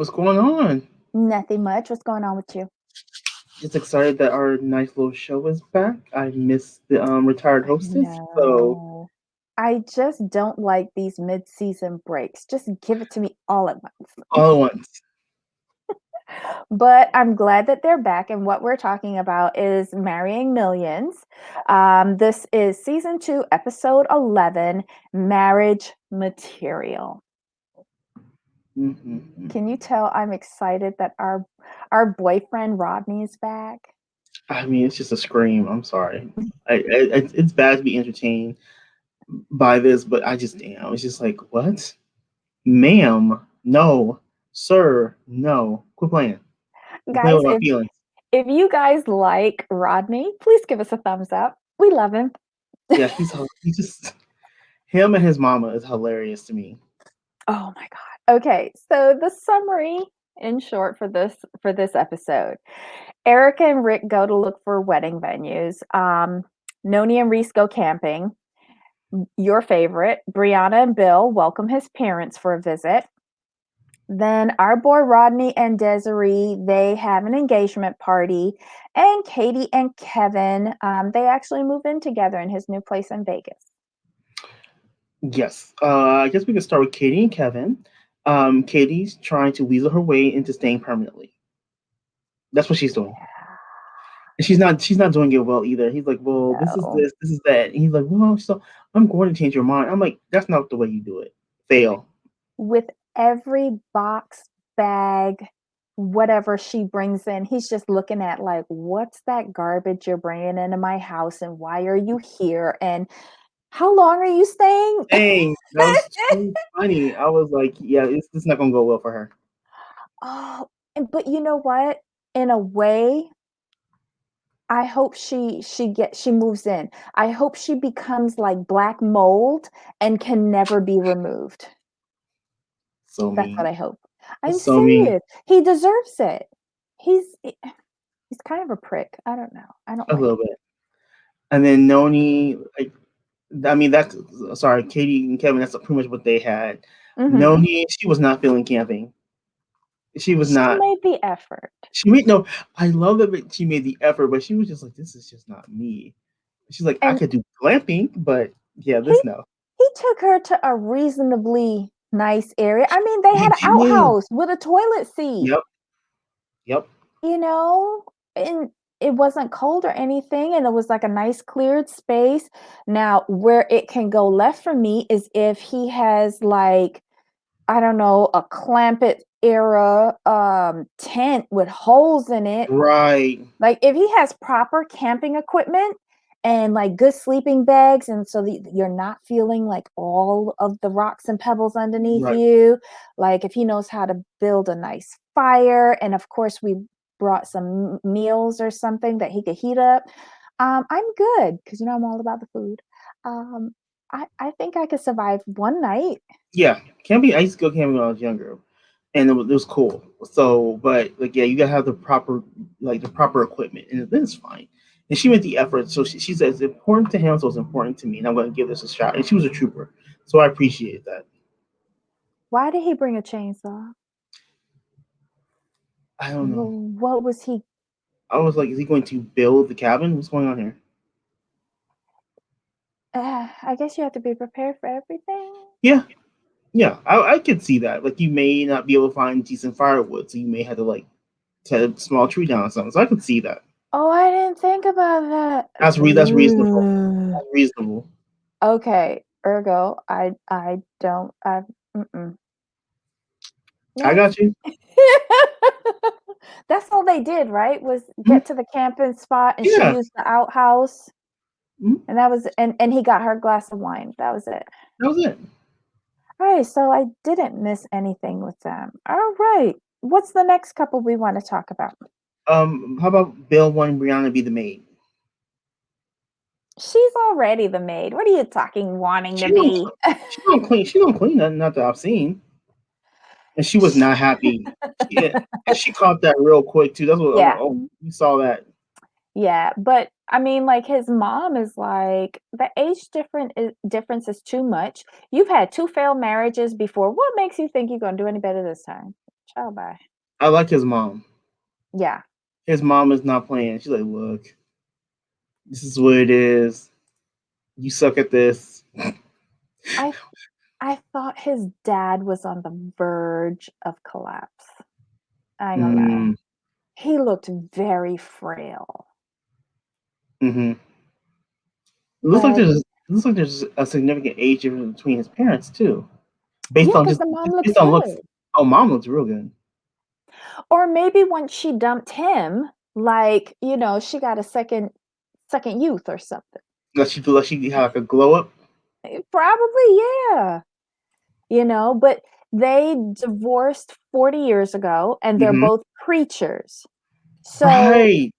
What's going on? Nothing much. What's going on with you? Just excited that our nice little show is back. I missed the retired I hostess, so know. I just don't like these mid-season breaks. Just give it to me all at once. all at once. But I'm glad that they're back, and what we're talking about is Marrying Millions. This is season 2, episode 11, Marriage Material. Hmm. Can you tell I'm excited that our boyfriend Rodney is back? I mean, it's just a scream. I'm sorry. It's bad to be entertained by this, but I just damn. It's just like what, ma'am? No, sir. No, quit playing. I'm playing Guys, with my if feelings. If you guys like Rodney, please give us a thumbs up. We love him. Yeah, he's just him and his mama is hilarious to me. Oh my god. Okay, so the summary in short for this episode. Erica and Rick go to look for wedding venues. Noni and Risco camping. Your favorite. Brianna and Bill welcome his parents for a visit. Then our boy Rodney and Desiree, they have an engagement party. And Katie and Kevin, they actually move in together in his new place in Vegas. Yes. I guess we can start with Katie and Kevin. Katie's trying to weasel her way into staying permanently. That's what she's doing. And she's not doing it well either. He's like, well, this is No. this is that. And he's like, well, so I'm going to change your mind. I'm like, that's not the way you do it. Fail. With every box, bag, whatever she brings in, he's just looking at like, what's that garbage you're bringing into my house and why are you here? And how long are you staying? Dang, that was too funny. I was like, yeah, it's not gonna go well for her. Oh, but you know what? In a way, I hope she moves in. I hope she becomes like black mold and can never be removed. So That's what mean. I hope. I'm It's so mean. serious. He deserves it. He's kind of a prick. I don't know. I don't A like little bit. And then Noni, like, I mean, that's sorry, Katie and Kevin. That's pretty much what they had. him. Noni, she was not feeling camping. She was She not. made the effort. She made no. I love that she made the effort, but she was just like, "This is just not me." She's like, "I And could do glamping, but yeah, he this no." he took her to a reasonably nice area. I mean, they He had an did. outhouse with a toilet seat, Yep. Yep. you know, and it wasn't cold or anything, and it was like a nice cleared space. Now, where it can go left for me is if he has like, I don't know, a clampet era tent with holes in it. Right. Like if he has proper camping equipment and like good sleeping bags, and so that you're not feeling like all of the rocks and pebbles underneath Right. you, like if he knows how to build a nice fire, and of course we brought some meals or something that he could heat up, I'm good because you know I'm all about the food. Um, I think I could survive one night. Yeah. Camping. I used to go camping when I was younger, and it was cool. So, but like, yeah, you gotta have the proper equipment, and then it's fine. And she made the effort. So she said it's important to him, so it's important to me, and I'm gonna give this a shot. And she was a trooper, so I appreciate that. Why did he bring a chainsaw? I don't know. What was he? I was like, is he going to build the cabin? What's going on here? I guess you have to be prepared for everything. Yeah, yeah, I could see that. Like, you may not be able to find decent firewood, so you may have to like cut a small tree down or something. So I could see that. Oh, I didn't think about that. That's reasonable. Ugh. That's reasonable. Okay, ergo, I don't. Mm-mm. I Next. got you. That's all they did, right? Was Mhm. get to the camping spot, and she Yeah, used the outhouse, mhm, and that was, and he got her a glass of wine. That was it. that was it. All right, so I didn't miss anything with them. All right, what's the next couple we want to talk about? How about Bill wanting Brianna to be the maid? She's already the maid. What are you talking wanting to She don't. be? She don't clean. She don't clean nothing. Not that I've seen. And she was not happy. Yeah, and she caught that real quick too. That's what I'm like. Yeah. Oh, you saw that. Yeah, but I mean, like his mom is like the difference is too much. You've had two failed marriages before. What makes you think you're gonna do any better this time? Ciao, bye. I like his mom. Yeah. His mom is not playing. She's like, look, this is what it is. You suck at this. I I thought his dad was on the verge of collapse. I don't know. Mm, He looked very frail. mm-hmm. But Looks like there's a significant age difference between his parents too, yeah, based on because the mom just looks based on looks. good. Oh, mom looks real good. Or maybe once she dumped him, like, she got a second youth or something. Like she feel like she had like a glow up. Probably, yeah. But they divorced 40 years ago and they're Mm-hmm. both preachers. So Right.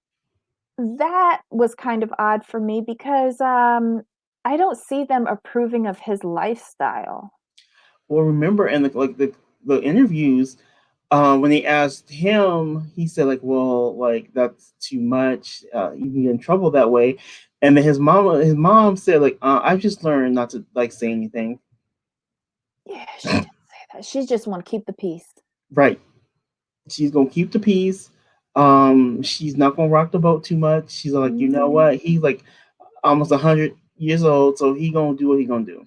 that was kind of odd for me because I don't see them approving of his lifestyle. Well, remember in the interviews, when they asked him, he said like, "Well, like that's too much. You can get in trouble that way." And then his mom said like, "I've just learned not to like say anything." Yeah, she did say that. She just want to keep the peace. Right. She's gonna keep the peace. She's not gonna rock the boat too much. She's like, you know Mhm. what? He's like almost 100 years old, so he gonna do what he gonna do.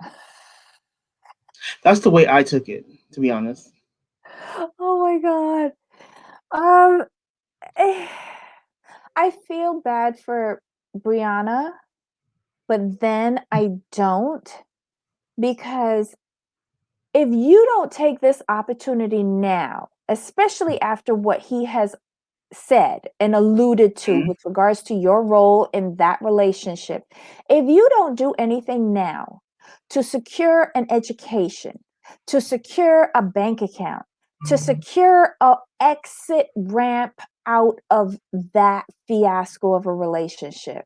That's the way I took it, to be honest. Oh my god. Um, eh, I feel bad for Brianna, but then I don't because if you don't take this opportunity now, especially after what he has said and alluded to Mhm. with regards to your role in that relationship, if you don't do anything now to secure an education, to secure a bank account, to secure a exit ramp out of that fiasco of a relationship,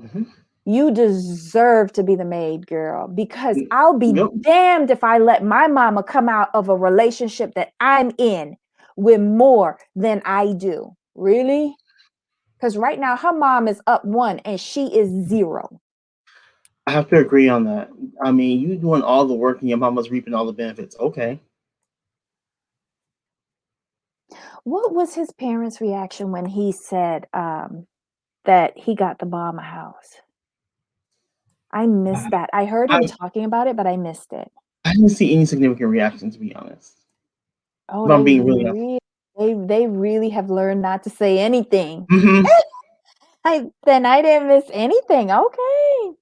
Mhm. you deserve to be the maid, girl, because I'll be Yep. damned if I let my mama come out of a relationship that I'm in with more than I do. Really? Because right now her mom is up one and she is zero. I have to agree on that. I mean, you doing all the work and your mama's reaping all the benefits. Okay. What was his parents' reaction when he said that he got the mama house? I missed that. I heard him I talking about it, but I missed it. I didn't see any significant reaction, to be honest. Oh, If I'm being really honest. they really have learned not to say anything. Hmm. I didn't miss anything. Okay.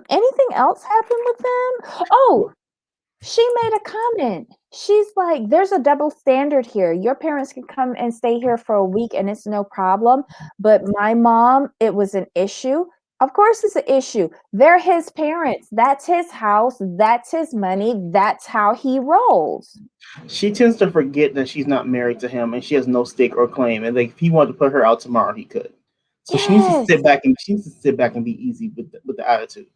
Anything else happened with them? Oh, she made a comment. She's like, there's a double standard here. Your parents can come and stay here for a week and it's no problem. But my mom, it was an issue. Of course, it's an issue. They're his parents. That's his house. That's his money. That's how he rolls. She tends to forget that she's not married to him and she has no stake or claim. And like, if he wanted to put her out tomorrow, he could. So Yes. she needs to sit back and be easy with the attitude.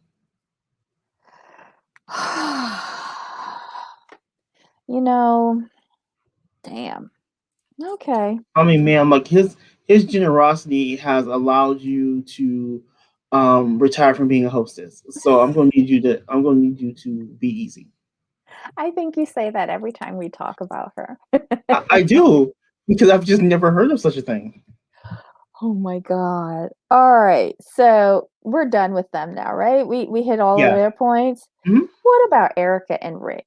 You know, damn. Okay. I mean, man, like his generosity has allowed you to retire from being a hostess. So I'm gonna need you to be easy. I think you say that every time we talk about her. I do because I've just never heard of such a thing. Oh my god. All right. So we're done with them now, right? We hit all of Yeah. their points. Mhm. What about Erica and Rick?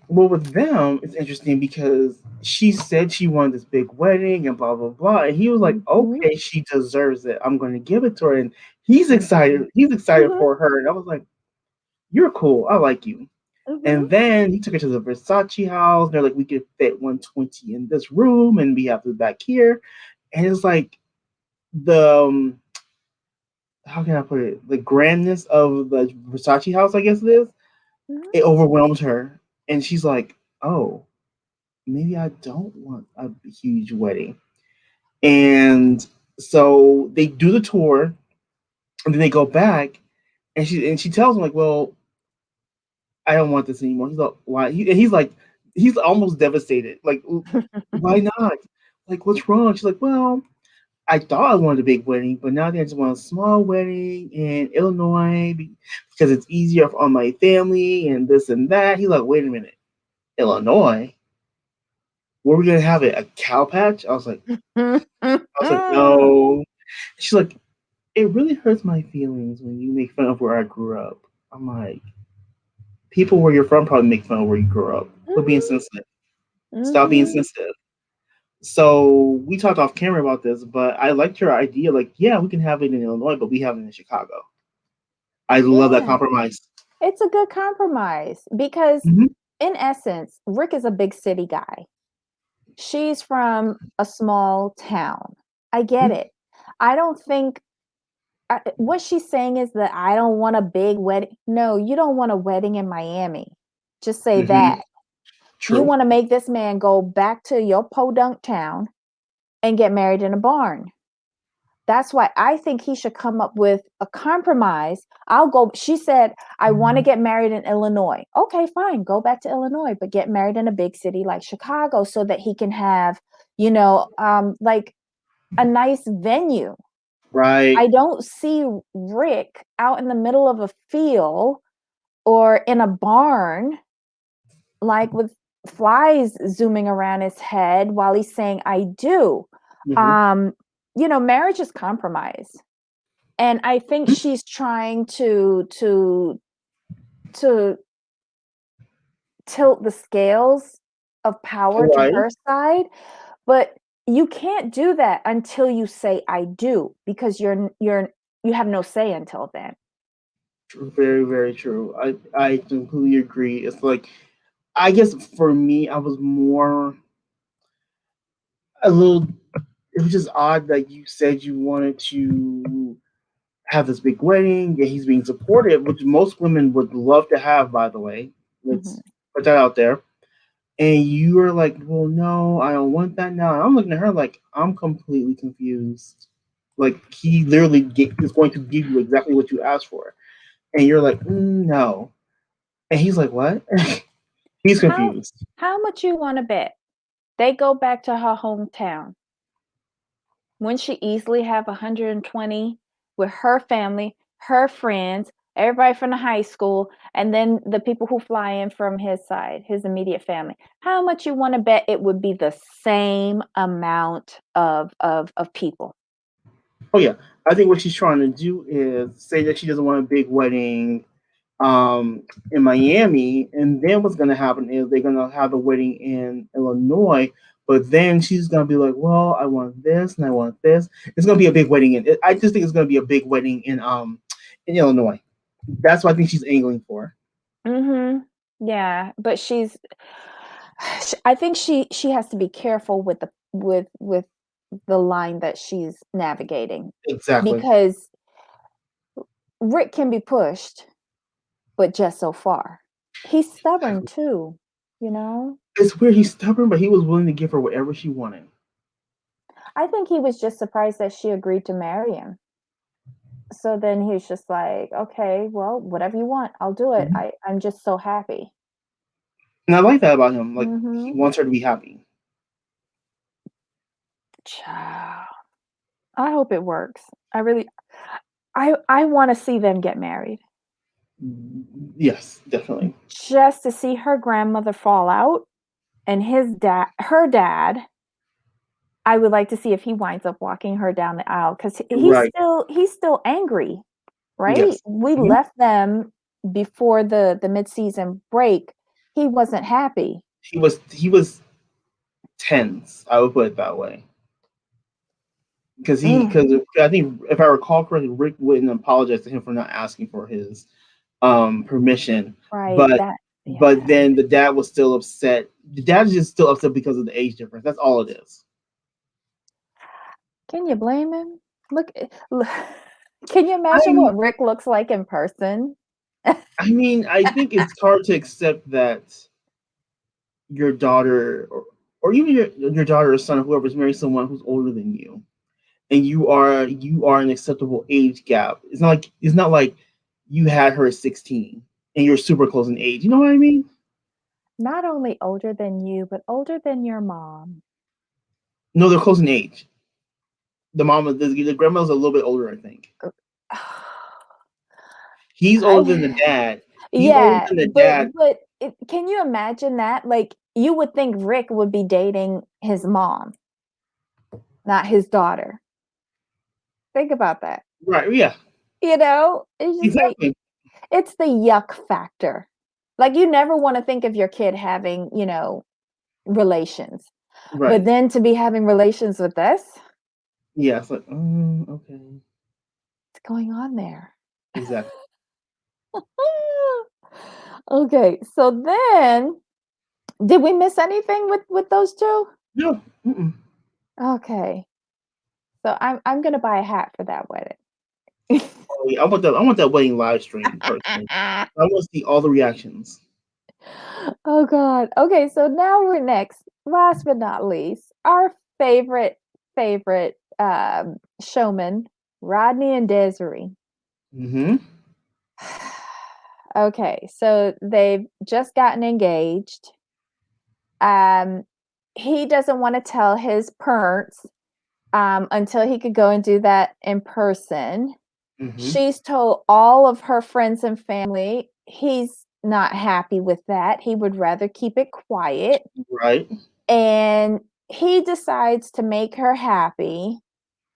Well, with them, it's interesting because she said she wanted this big wedding and blah blah blah, and he was like, Mhm. "Okay, she deserves it. I'm going to give it to her." And he's excited. Mhm. He's excited Mhm. for her, and I was like, "You're cool. I like you." Mhm. And then he took her to the Versace house. They're like, "We could fit 120 in this room, and we have the back here." And it's like the how can I put it? The grandness of the Versace house, I guess it is. Mhm. It overwhelms her, and she's like, "Oh, maybe I don't want a huge wedding." And so they do the tour, and then they go back, and she tells him like, "Well, I don't want this anymore." He's like, "Why?" He's like, he's almost devastated. Like, why not? Like, what's wrong? She's like, "Well, I thought I wanted a big wedding, but now they just want a small wedding in Illinois because it's easier on my family and this and that. He's like, wait a minute, Illinois? Where are we gonna have it? A cow patch? I was like, no. She's like, it really hurts my feelings when you make fun of where I grew up. I'm like, people where you're from probably make fun of where you grew up. Quit being sensitive. Stop being Mhm. sensitive. So we talked off camera about this, but I liked your idea. Like, yeah, we can have it in Illinois, but we have it in Chicago. I love that Yeah, compromise. it's a good compromise because, Hmm. in essence, Rick is a big city guy. She's from a small town. I get it. I don't think what she's saying is that I don't want a big wedding. No, you don't want a wedding in Miami. Just say Hmm. that. You True. want to make this man go back to your podunk town and get married in a barn. That's why I think he should come up with a compromise. I'll go. She said, I want to get married in Illinois. Okay, fine. Go back to Illinois, but get married in a big city like Chicago so that he can have, like a nice venue. Right. I don't see Rick out in the middle of a field or in a barn, like with flies zooming around his head while he's saying, I do. Hmm. Um, marriage is compromise. And I think she's trying to tilt the scales of power to Right. her side, but you can't do that until you say I do because you have no say until then. Very, very true. I completely agree. It's like, I guess for me, I was more a little. It was just odd that you said you wanted to have this big wedding and he's being supportive, which most women would love to have, by the way. Mhm. Let's put that out there. And you are like, well, no, I don't want that now. And I'm looking at her like, I'm completely confused. Like, he literally is going to give you exactly what you asked for. And you're like, no. And he's like, what? He's How confused. how much you want to bet they go back to her hometown? Wouldn't she easily have 120 with her family, her friends, everybody from the high school, and then the people who fly in from his side, his immediate family? How much you want to bet it would be the same amount of people? Oh, yeah. I think what she's trying to do is say that she doesn't want a big wedding in Miami, and then what's going to happen is they're going to have a wedding in Illinois, but then she's going to be like, well, I want this and I want this. It's going to be a big wedding I just think it's going to be a big wedding in Illinois. That's what I think she's angling for. Mhm. Yeah, but I think she has to be careful with the line that she's navigating Exactly. because Rick can be pushed, but just so far. He's stubborn too, you know? It's weird. He's stubborn, but he was willing to give her whatever she wanted. I think he was just surprised that she agreed to marry him. So then he's just like, "Okay, well, whatever you want, I'll do it. Mhm. I'm just so happy." And I like that about him. Like, he Mhm. wants her to be happy. Child. I hope it works. I really I wanna see them get married Yes, definitely. just to see her grandmother fall out and her dad. I would like to see if he winds up walking her down the aisle because Right. he's still angry, right? Yes. We Mhm. left them before the mid-season break. He wasn't happy. He was tense. I would put it that way. Mm, Because I think if I recall correctly, Rick wouldn't apologize to him for not asking for his permission, right, but that but yeah. then the dad was still upset. The dad is just still upset because of the age difference. That's all it is. Can you blame him? Look, look can you imagine I what Rick looks like in person? I mean, I think it's hard to accept that your daughter or even your daughter or son or whoever's married someone who's older than you, and you are an acceptable age gap. It's not like you had her at 16 and you're super close in age. You know what I mean? Not only older than you, but older than your mom. No, they're close in age. The grandma's a little bit older, I think. Uh, He's older than the I dad. He's older yeah, than the dad. but can you imagine that? Like, you would think Rick would be dating his mom, not his daughter. Think about that. Right? Yeah. It's just like Exactly. it's the yuck factor. Like, you never wanna think of your kid having, relations, but Right. then to be having relations with this? Yeah. It's like, okay. What's going on there? Exactly. Okay, so then did we miss anything with those 2? No. Mm-mm. Okay. So I'm gonna buy a hat for that wedding. Oh, yeah, I want that wedding live stream personally. I want to see all the reactions. Oh god. Okay, so now we're next. Last but not least, our favorite showman, Rodney and Desiree. Mm-hmm. Okay, so they've just gotten engaged. Um, he doesn't want to tell his parents until he could go and do that in person. Mm-hmm. She's told all of her friends and family he's not happy with that. He would rather keep it quiet. Right. And he decides to make her happy.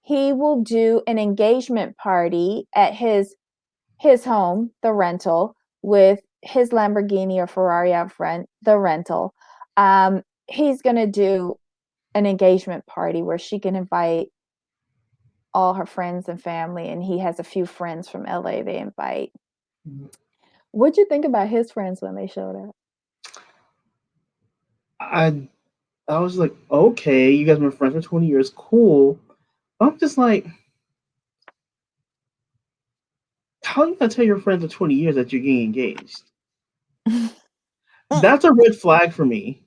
He will do an engagement party at his home, the rental, with his Lamborghini or Ferrari out front, the rental. He's gonna do an engagement party where she can invite all her friends and family, and he has a few friends from LA they invite. Mhm. What'd you think about his friends when they showed up? I I was like, okay, you guys been friends for 20 years, cool. I'm just like, how you gonna tell your friends of 20 years that you're getting engaged? That's a red flag for me.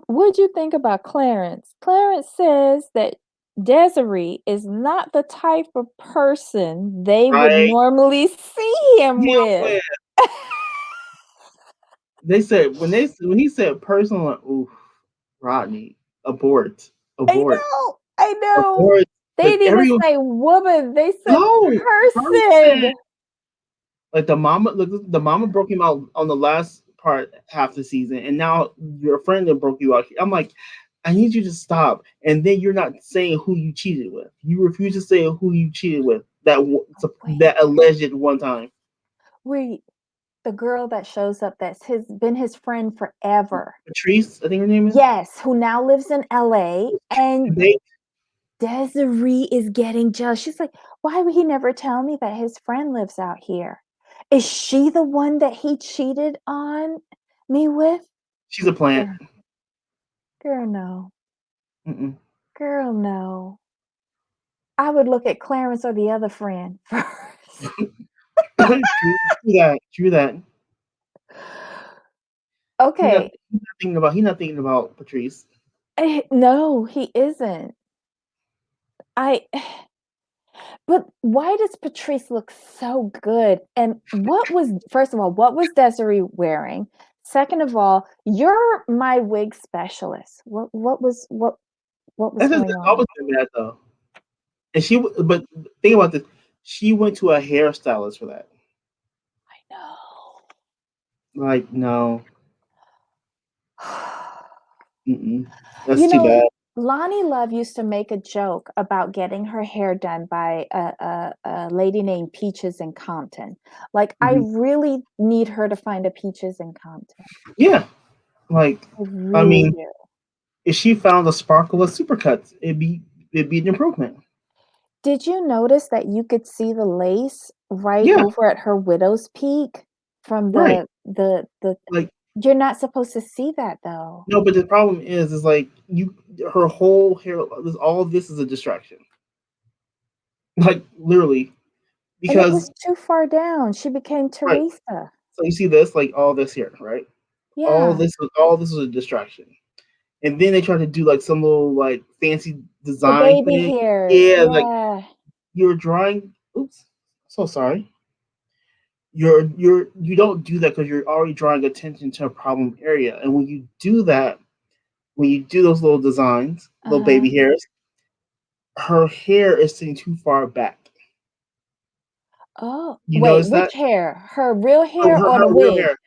What'd you think about Clarence? Clarence says that Desiree is not the type of person they would Right? normally see him Yeah, with. when they said when he said personal, like, oof, Rodney, abort, abort, I know. abort. They Like didn't even everyone, say woman, they said no person. person. Like the mama, look, the mama broke him out on the last part half the season, and now your friend that broke you out. I'm like, I need you to stop. And then you're not saying who you cheated with. You refuse to say who you cheated with. Oh, wait, That alleged one time. wait. The girl that shows up that's been his friend forever. Patrice, I think her name is. Yes, who now lives in LA, and They, Desiree is getting jealous. She's like, "Why would he never tell me that his friend lives out here? Is she the one that he cheated on me with?" she's a plant. Girl, girl, no. Mm-mm. Girl, no. I would look at Clarence or the other friend first. True that. True that. Okay. He's not thinking about Patrice. No, he isn't. I But why does Patrice look so good? And what was first of all, what was Desiree wearing? Second of all, you're my wig specialist. What was That's just going that's on? always been bad though. And but think about this. She went to a hairstylist for that. I know. Like, no, mm-mm. That's You too know, bad. Lonnie Love used to make a joke about getting her hair done by a lady named Peaches in Compton. Like, I Mhm. really need her to find a Peaches in Compton. Yeah, like, I I really mean, do. if she found a sparkle of supercuts, it'd be an improvement. Did you notice that you could see the lace right Yeah, over at her widow's peak from right. the Like, you're not supposed to see that though. no, but the problem is like her whole hair, all of this is a distraction. Like, literally, And it because was too far down. She became right. Teresa. So you see this, like all this here, right? Yeah. All this was a distraction. And then they tried to do like some little like fancy The design baby thing. hairs. Yeah, like Yeah. you're drawing. Oops, so sorry. You don't do that because you're already drawing attention to a problem area, and when you do that, when you do those little designs, little Uh-huh. baby hairs, her hair is sitting too far back. Oh, You wait, notice that? which hair? Her real Oh, hair her, or the her real wig? hair,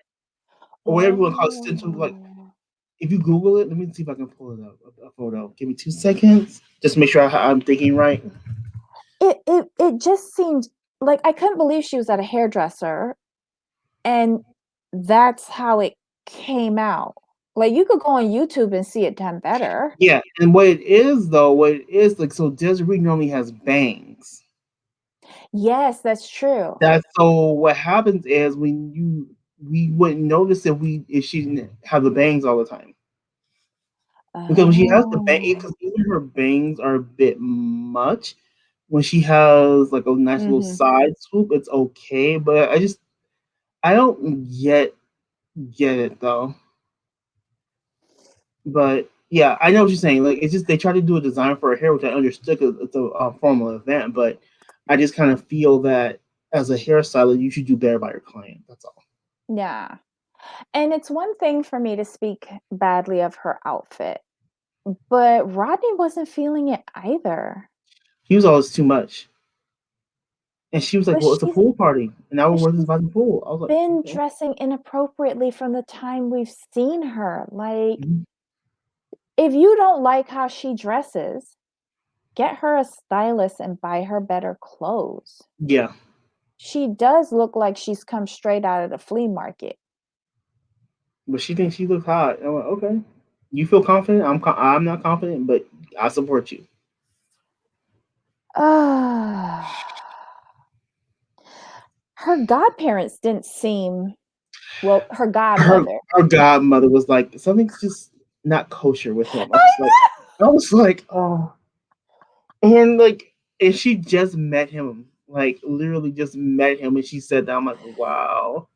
or whatever you want to call it, sitting too like. Oh. If you Google it, let me see if I can pull it up. A photo. Give me 2 seconds. Just make sure I'm thinking right. It just seemed like I couldn't believe she was at a hairdresser and that's how it came out. Like you could go on YouTube and see it done better. Yeah, and what it is though, what it is like, so Desiree normally has bangs. Yes, that's true. That's so what happens is we wouldn't notice if she didn't have the bangs all the time. Because when she has the bang, Oh. because even her bangs are a bit much. When she has like a nice little Mhm. side swoop, it's okay. But I don't get it though. But yeah, I know what you're saying. Like it's just they try to do a design for her hair, which I understood because it's a formal event. But I just kind of feel that as a hairstylist, you should do better by your client. That's all. Yeah. And it's one thing for me to speak badly of her outfit, but Rodney wasn't feeling it either. He was always too much, and she was like, But "Well, it's a she's pool party, and I would but wear this she's by the pool." I was like, been "Okay." dressing inappropriately from the time we've seen her. Like, Mhm. if you don't like how she dresses, get her a stylist and buy her better clothes. Yeah, She does look like she's come straight out of the flea market. but she thinks she looks hot. I'm like, "Okay, you feel confident? I'm not confident, but I support you." Ah, her godparents didn't seem well, her Her godmother. her godmother was like, "Something's just not kosher with him." I I was like, "Oh." And like, and she just met him, like literally just met him, and she said that. I'm like, wow.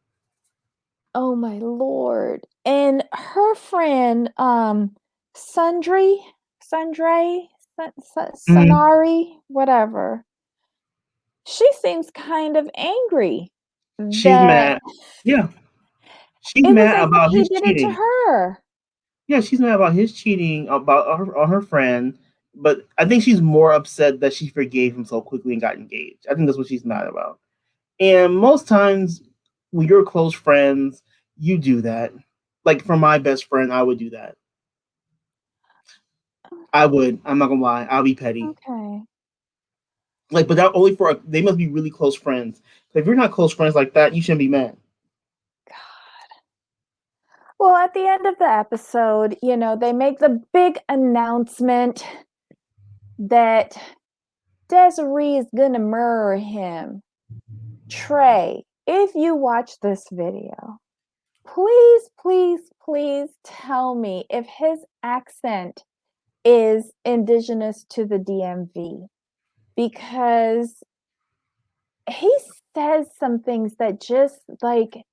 Oh my lord. And her friend, Sundry, Sundray, Mhm. Sanari, whatever. She seems kind of angry She's that mad. Yeah, she's it was mad as if about he his did it to cheating. her. Yeah, she's mad about his cheating about on her friend. But I think she's more upset that she forgave him so quickly and got engaged. I think that's what she's mad about. And most times, when you're close friends, you do that. Like for my best friend, I would do that. I would. I'm not gonna lie. I'll be petty. Okay. Like, but that only for they must be really close friends. If you're not close friends like that, you shouldn't be mad. Well, at the end of the episode, they make the big announcement that Desiree is gonna murder him. Trey, if you watch this video, please, please, please tell me if his accent is indigenous to the DMV because he says some things that just like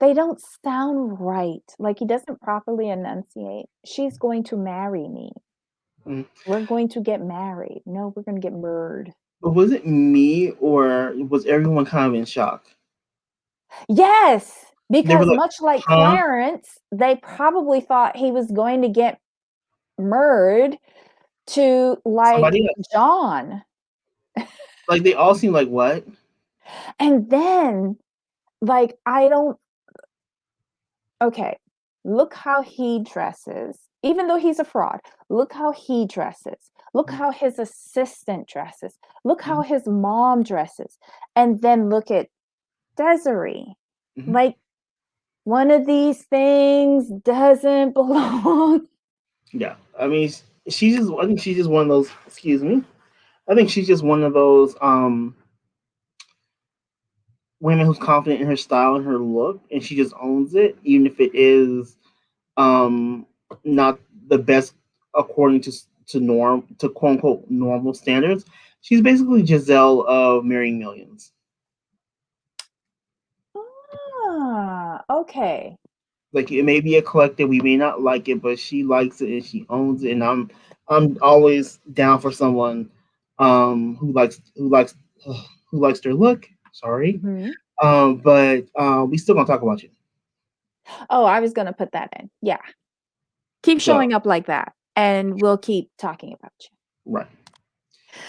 they don't sound right. Like he doesn't properly enunciate. She's going to marry me. Mm. We're going to get married. No, we're going to get murdered. But was it me or was everyone kind of in shock? Yes, They were because like, much like "Huh?" Clarence, they probably thought he was going to get murdered to like Somebody else. John. Like they all seem like what? And then, like, I don't, okay, look how he dresses. Even though he's a fraud, look how he dresses. Look how his assistant dresses. Look how Mhm. his mom dresses. And then look at Desiree. Mhm. Like, one of these things doesn't belong. Yeah, I mean, she's just. I think she's just one of those. Excuse me. I think she's just one of those women who's confident in her style and her look, and she just owns it, even if it is um not the best according to quote unquote normal standards. She's basically Giselle of Marrying Millions. Okay. Like it may be a collective, we may not like it, but she likes it and she owns it. And I'm always down for someone who likes their look. Sorry, Mhm. but we still gonna talk about you. Oh, I was gonna put that in. Yeah. Keep So showing up like that, and we'll keep talking about you. right.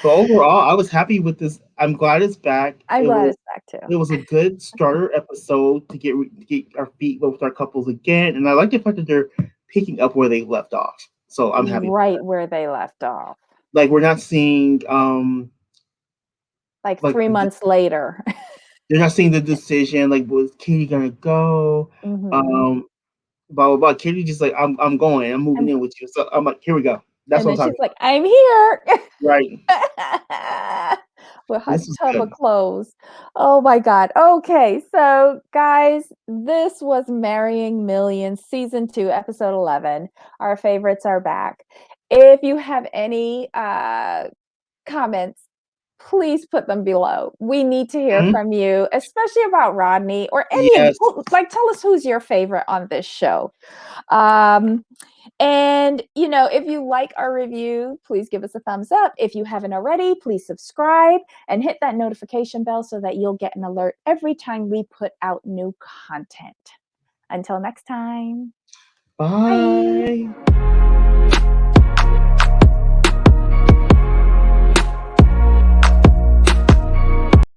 But overall, I was happy with this. I'm glad it's back. I'm glad it's back It too. was a good starter episode to get our feet wet with our couples again, and I like the fact that they're picking up where they left off. So I'm happy with Right that. where they left off. Like we're not seeing Like like 3 months later. they're not seeing the decision like was Katie gonna go, Mhm. um blah blah blah. Katie just like I'm going, I'm moving And in with you. So I'm like, here we go. That's and what I'm then she's talking like, "I'm here." about. Right. With her This was tub good. of clothes. Oh my god. Okay, so guys, this was Marrying Millions season 2, episode 11. Our favorites are back. If you have any comments, please put them below. We need to hear Mhm. from you, especially about Rodney or any of Yes. like tell us who's your favorite on this show. Um and, if you like our review, please give us a thumbs up. If you haven't already, please subscribe and hit that notification bell so that you'll get an alert every time we put out new content. Until next time, bye. Bye.